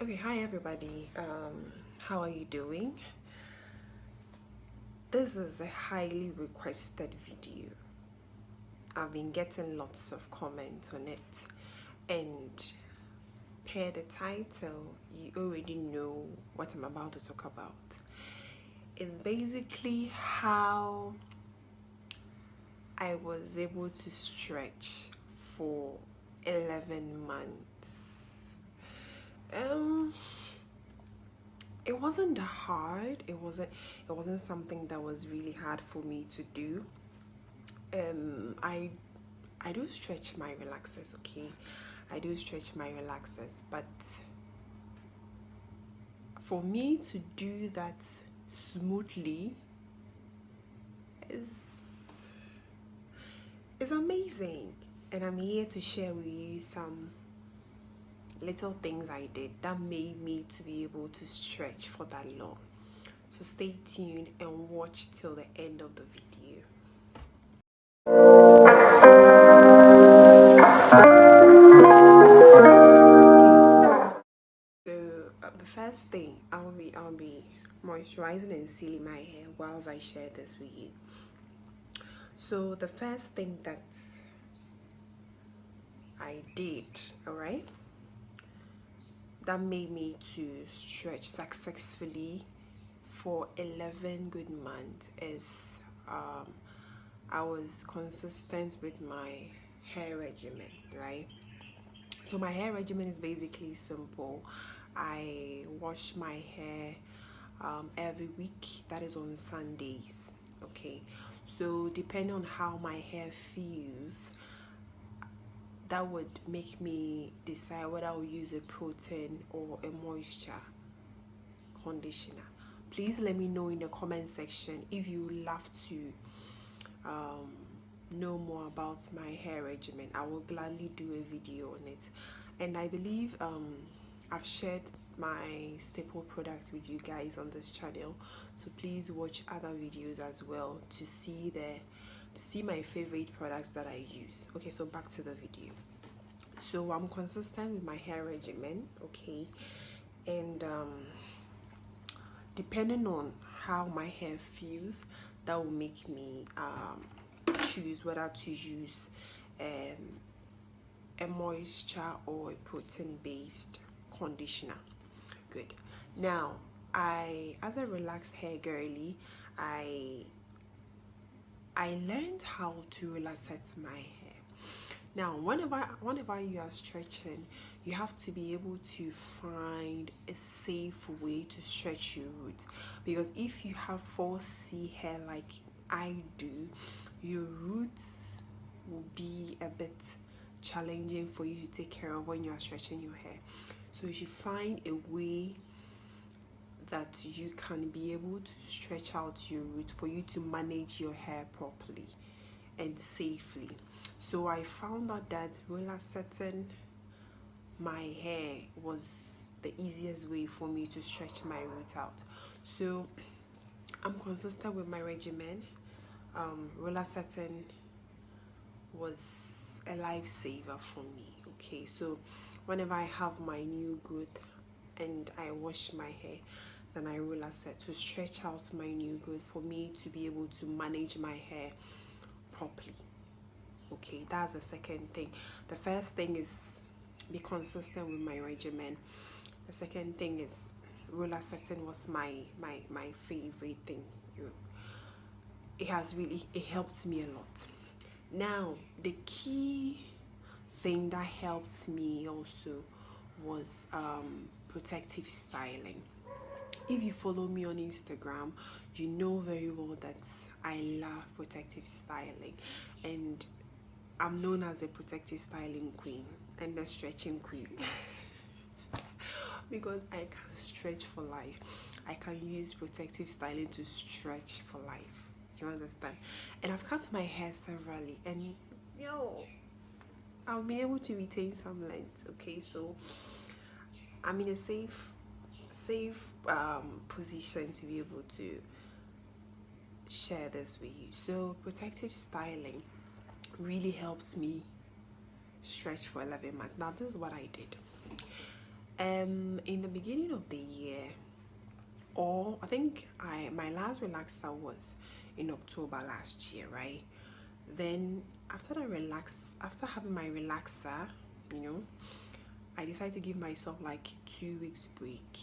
Okay, hi everybody. How are you doing? This is a highly requested video. I've been getting lots of comments on it, and per the title, you already know what I'm about to talk about. It's basically how I was able to stretch for 11 months. Um, it wasn't hard. It wasn't something that was really hard for me to do. I do stretch my relaxers, okay? I do stretch my relaxers, but for me to do that smoothly is amazing. And I'm here to share with you some little things I did that made me to be able to stretch for that long. So stay tuned and watch till the end of the video. So the first thing I'll be moisturizing and sealing my hair whilst I share this with you. So the first thing that I did, alright, that made me to stretch successfully for 11 good months is I was consistent with my hair regimen, right? So my hair regimen is basically simple. I wash my hair every week, that is on Sundays, okay? So depending on how my hair feels, that would make me decide whether I'll use a protein or a moisture conditioner. Please let me know in the comment section if you would love to know more about my hair regimen. I will gladly do a video on it. And I believe I've shared my staple products with you guys on this channel, so please watch other videos as well to see my favorite products that I use. Okay, so back to the video. So I'm consistent with my hair regimen, okay, and depending on how my hair feels, that will make me choose whether to use a moisture or a protein based conditioner. Good. Now, as a relaxed hair girly, I learned how to relax my hair. Now, whenever you are stretching, you have to be able to find a safe way to stretch your roots, because if you have 4C hair like I do, your roots will be a bit challenging for you to take care of when you are stretching your hair. So you should find a way that you can be able to stretch out your roots for you to manage your hair properly and safely. So I found out that relaxing my hair was the easiest way for me to stretch my roots out. So I'm consistent with my regimen. Relaxing was a lifesaver for me. Okay, so whenever I have my new growth and I wash my hair, then I relax it to stretch out my new growth for me to be able to manage my hair properly. Okay, that's the second thing. The first thing is be consistent with my regimen. The second thing is relaxing was my favorite thing. It helped me a lot. Now the key thing that helped me also was protective styling. If you follow me on Instagram, you know very well that I love protective styling, and I'm known as the protective styling queen and the stretching queen because I can stretch for life. I can use protective styling to stretch for life. You understand? And I've cut my hair severally, and I'll be able to retain some length. Okay, so I'm in a safe position to be able to share this with you. So protective styling really helped me stretch for 11 months. Now this is what I did. In the beginning of the year, or I think my last relaxer was in October last year, right? Then after having my relaxer, you know, I decided to give myself like 2 weeks break,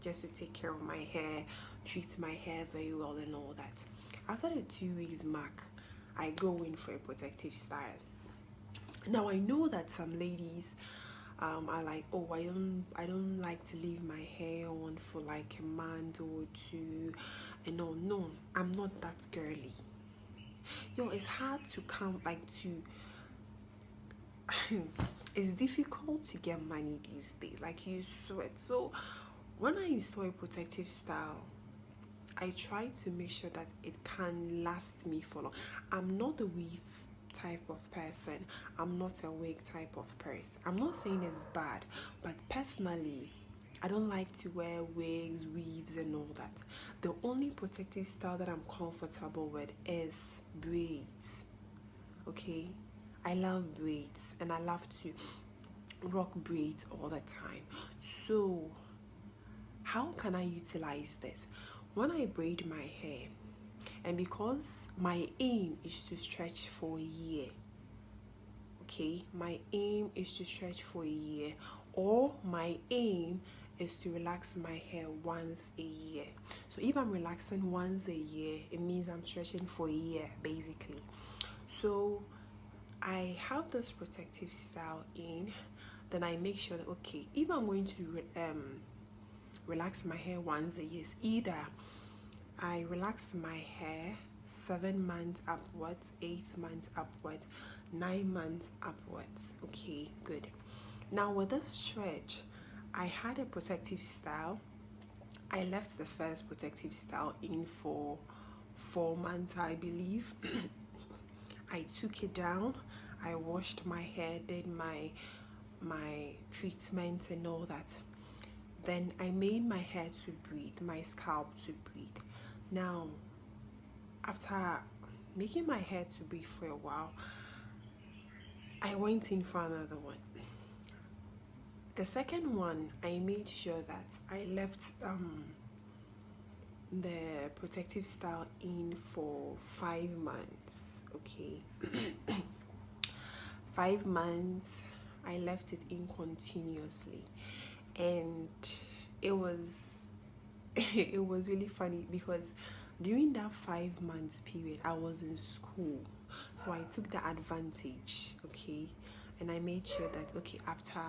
just to take care of my hair, treat my hair very well and all that. After the 2 weeks mark, I go in for a protective style. Now I know that some ladies are like, oh, I don't like to leave my hair on for like a month or two, and no, I'm not that girly. It's hard to come like to it's difficult to get money these days, like you sweat. So when I install a protective style, I try to make sure that it can last me for long. I'm not a weave type of person. I'm not a wig type of person. I'm not saying it's bad, but personally, I don't like to wear wigs, weaves, and all that. The only protective style that I'm comfortable with is braids. Okay? I love braids and I love to rock braids all the time. So, how can I utilize this? When I braid my hair, and because my aim is to stretch for a year, okay, my aim is to stretch for a year, or my aim is to relax my hair once a year. So if I'm relaxing once a year, it means I'm stretching for a year basically. So I have this protective style in, then I make sure that, okay, if I'm going to relax my hair once a year, either I relax my hair 7 months upwards, 8 months upwards, 9 months upwards. Okay, good. Now with this stretch, I had a protective style. I left the first protective style in for 4 months, I believe. I took it down. I washed my hair, did my treatment and all that. Then I made my hair to breathe, my scalp to breathe. Now, after making my hair to breathe for a while, I went in for another one. The second one, I made sure that I left the protective style in for 5 months. Okay. 5 months, I left it in continuously, and it was really funny because during that 5 months period I was in school, so I took the advantage, okay, and I made sure that, okay, after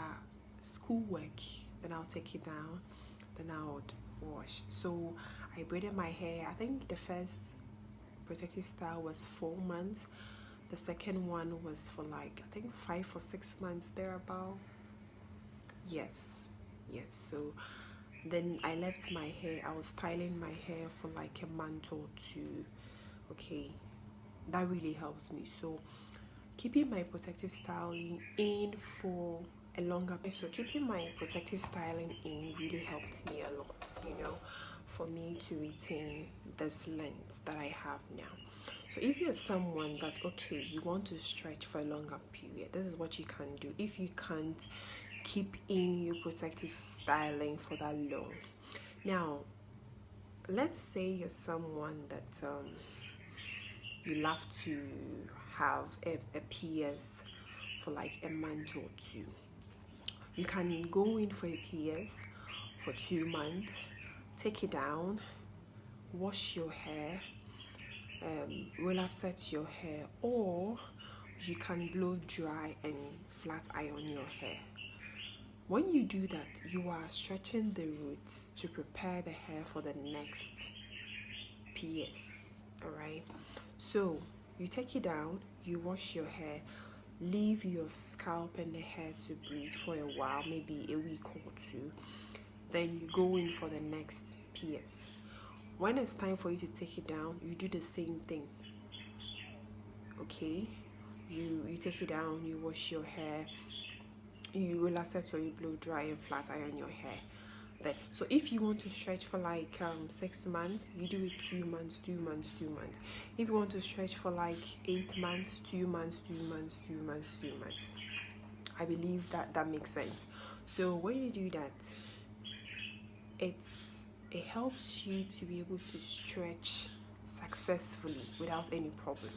schoolwork, then I'll take it down, then I would wash. So I braided my hair. I think the first protective style was 4 months. The second one was for like, I think 5 or 6 months thereabout. Yes. So then I left my hair. I was styling my hair for like a month or two. Okay, that really helps me. So keeping my protective styling in for a longer period. So keeping my protective styling in really helped me a lot, for me to retain this length that I have now. So if you're someone that, okay, you want to stretch for a longer period, this is what you can do. If you can't keep in your protective styling for that long. Now, let's say you're someone that you love to have a PS for like a month or two. You can go in for a PS for 2 months, take it down, wash your hair, roller set your hair, or you can blow dry and flat iron your hair. When you do that, you are stretching the roots to prepare the hair for the next PS. Alright, so you take it down, you wash your hair, leave your scalp and the hair to breathe for a while, maybe a week or two, then you go in for the next PS. When it's time for you to take it down, you do the same thing. Okay, you take it down, you wash your hair, you roller set or you blow dry and flat iron your hair. Then, so if you want to stretch for like 6 months, you do it 2 months, 2 months, 2 months. If you want to stretch for like 8 months, 2 months, 2 months, 2 months, 2 months. I believe that makes sense. So when you do that, it helps you to be able to stretch successfully without any problem,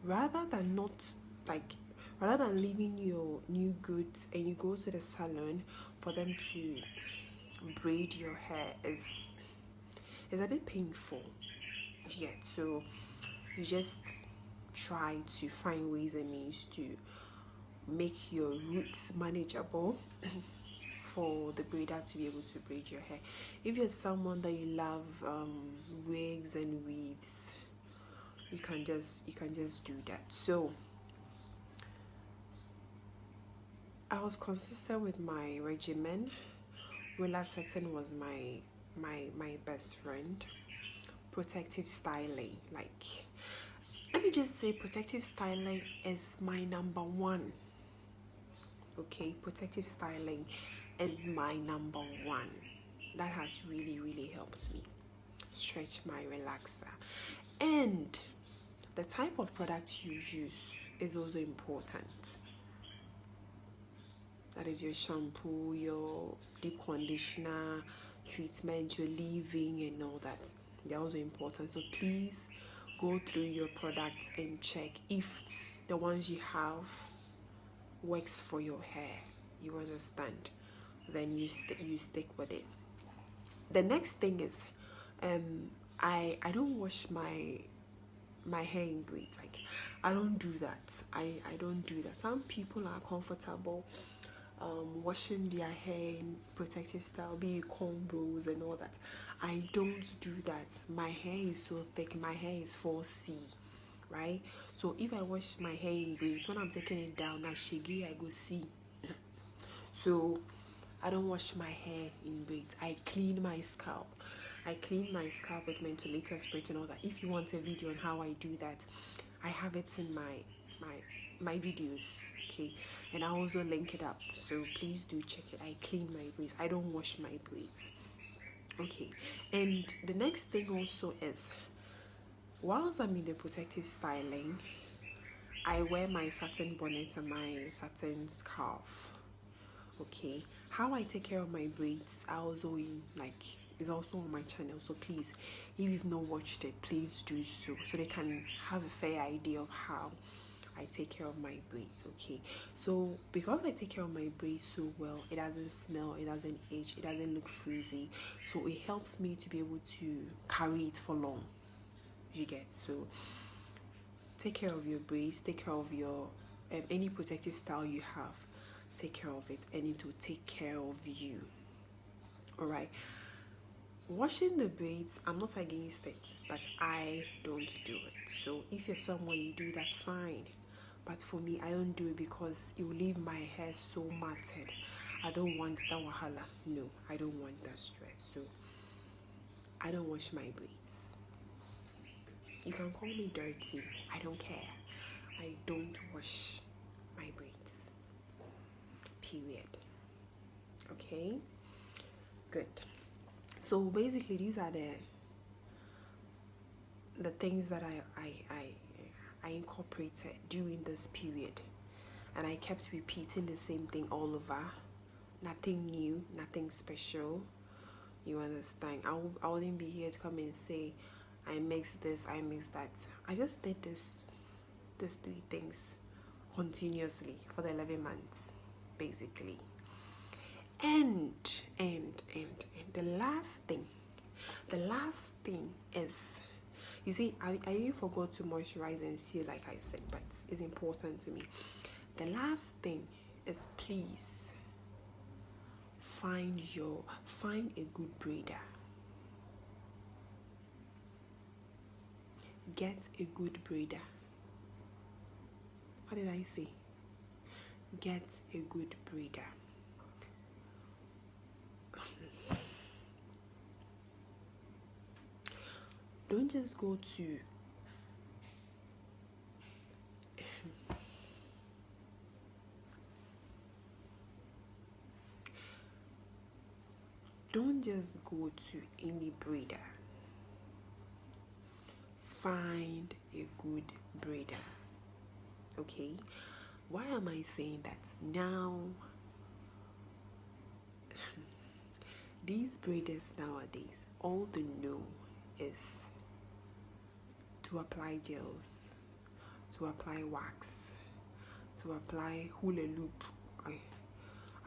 rather than not like rather than leaving your new goods and you go to the salon for them to braid your hair. Is a bit painful yet. So you just try to find ways and means to make your roots manageable for the braider to be able to braid your hair. If you're someone that you love wigs and weaves, you can just do that. So I was consistent with my regimen. Relaxatin was my best friend. Protective styling, like, let me just say, protective styling is my number one. Okay, protective styling is my number one. That has really helped me stretch my relaxer. And the type of product you use is also important. That is your shampoo, your deep conditioner, treatment, your leave-in and all that. They're also important. So please go through your products and check if the ones you have works for your hair. You understand? Then you stick with it. The next thing is I don't wash my hair in braids. Like, I don't do that. I don't do that. Some people are comfortable washing their hair in protective style, be it cornrows and all that. I don't do that. My hair is so thick. My hair is 4C, right? So if I wash my hair in braids, when I'm taking it down, I shaggy, I go see. So I don't wash my hair in braids. I clean my scalp. I clean my scalp with mentholated spray and all that. If you want a video on how I do that, I have it in my videos, okay? And I also link it up, so please do check it. I clean my braids. I don't wash my braids, okay? And the next thing also is, whilst I'm in the protective styling, I wear my satin bonnet and my satin scarf, okay? How I take care of my braids, I also is also on my channel. So please, if you've not watched it, please do so they can have a fair idea of how I take care of my braids, okay? So because I take care of my braids so well, it doesn't smell, it doesn't age, it doesn't look frizzy. So it helps me to be able to carry it for long. You get? So take care of your braids, take care of your any protective style you have. Take care of it, and it will take care of you. All right. Washing the braids, I'm not against it, but I don't do it. So if you're someone you do that, fine. But for me, I don't do it because it will leave my hair so matted. I don't want that wahala. No, I don't want that stress. So I don't wash my braids. You can call me dirty. I don't care. I don't wash my braids. Period. Okay? Good. So basically, these are the things that I incorporated during this period, and I kept repeating the same thing all over. Nothing new, nothing special. You understand? I wouldn't be here to come and say I mixed this, I mixed that. I just did these 3 things continuously for the 11 months, basically. And the last thing is, you see, I even forgot to moisturize and seal, like I said, but it's important to me. The last thing is, please find a good braider. Get a good braider. What did I say? Get a good braider. Don't just go to any braider. Find a good braider. Okay? Why am I saying that? Now these braiders nowadays, all they know is to apply gels, to apply wax, to apply hula loop.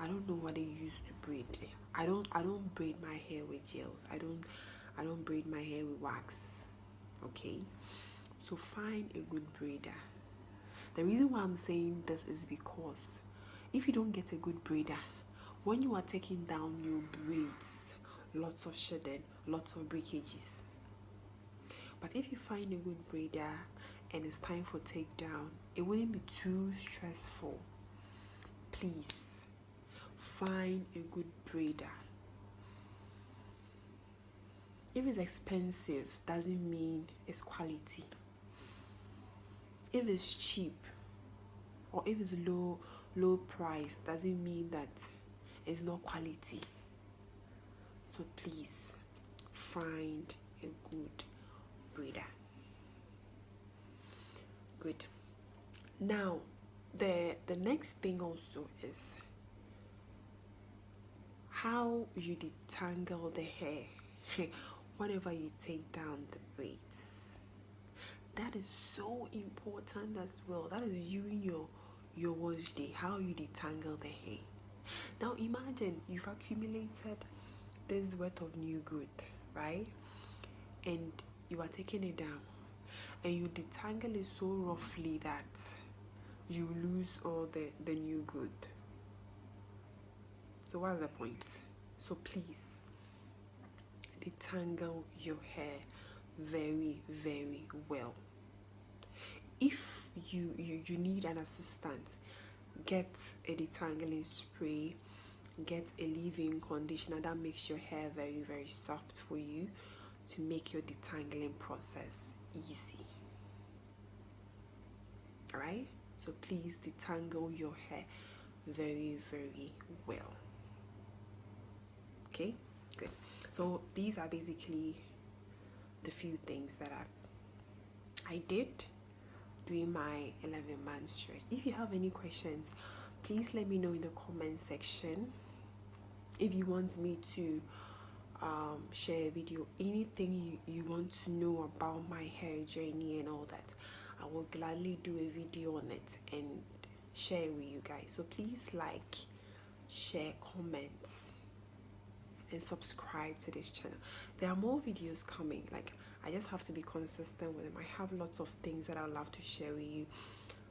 I don't know what they use to braid. I don't braid my hair with gels. I don't braid my hair with wax. Okay? So find a good braider. The reason why I'm saying this is because if you don't get a good braider, when you are taking down your braids, lots of shedding, lots of breakages. But if you find a good braider and it's time for takedown, it wouldn't be too stressful. Please find a good braider. If it's expensive, doesn't mean it's quality. If it's cheap or if it's low price, doesn't mean that it's not quality. So please find a good braider. Good. Now the next thing also is how you detangle the hair whenever you take down the braids. That is so important as well. That is you in your wash day, how you detangle the hair. Now imagine you've accumulated this worth of new growth, right? And you are taking it down and you detangle it so roughly that you lose all the new growth. So what's the point? So please detangle your hair very, very well. If you need an assistant, get a detangling spray, get a leave-in conditioner that makes your hair very, very soft for you to make your detangling process easy. Alright? So please detangle your hair very, very well. Okay? Good. So these are basically the few things that I did during my 11-month stretch. If you have any questions, please let me know in the comment section. If you want me to share a video, anything you want to know about my hair journey and all that, I will gladly do a video on it and share with you guys. So please like, share, comment, and subscribe to this channel. There are more videos coming. Like, I just have to be consistent with them. I have lots of things that I would love to share with you.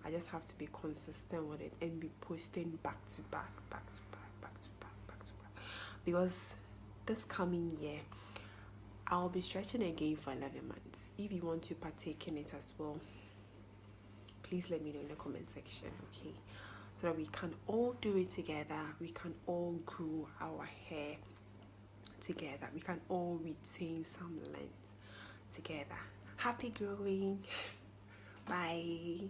I just have to be consistent with it and be posting back to back. Because this coming year, I'll be stretching again for 11 months. If you want to partake in it as well, please let me know in the comment section, okay? So that we can all do it together. We can all grow our hair together. We can all retain some length together. Happy growing. Bye.